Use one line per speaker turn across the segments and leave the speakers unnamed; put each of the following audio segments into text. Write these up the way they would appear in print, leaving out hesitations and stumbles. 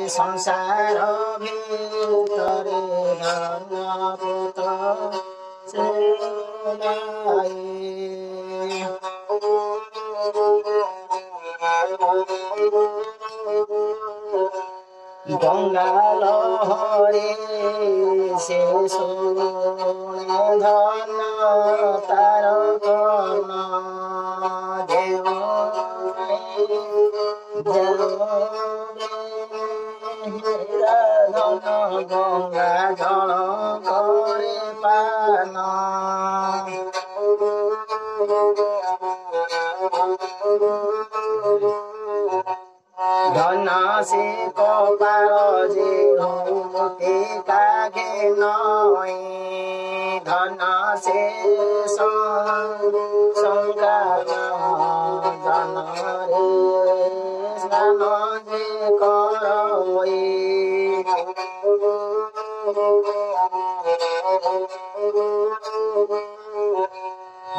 संसार भितरे धर्मपुत सेनाए गंगा लहरी से सुने धन तार कर्ण देव धन गंगा जल करे पान धन से कपाल जे मुक्ति कागे नई धन से संगार जन रे स्नान जे करई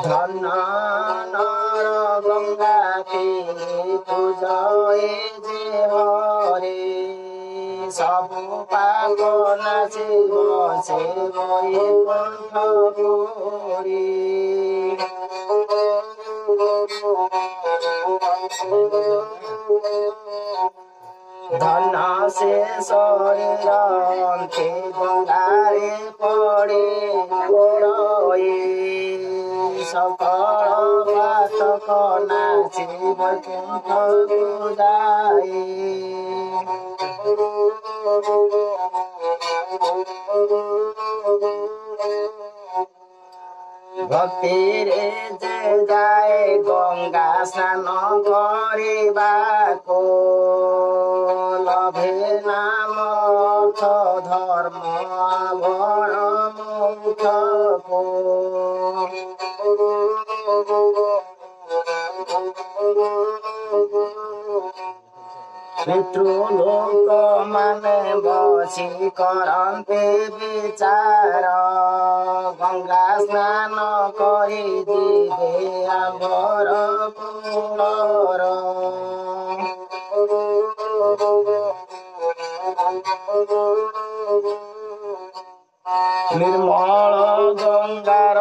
धन नर गंगा के पूजए जे हरे सब पाप नाचिब से गए कंठ पूरी धन से शरीर अंते गंगारे पड़े गोड़े सकल पातक नाची वैकुंठ जाए भक्ति रे जे जाए गंगा स्नान करबाको लभे नाम अर्थ धर्म आभरण मुखको पितृलोक माने बसी करन्ते विचार गंगा स्नान करी जिबे आम्भर कुलर निर्मल गंगार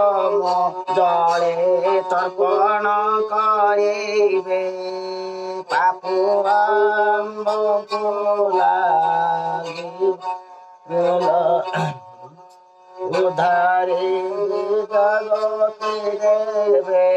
जले तर्पण करिबे पापु आम्भको लागि उद्धारे जगति देवे।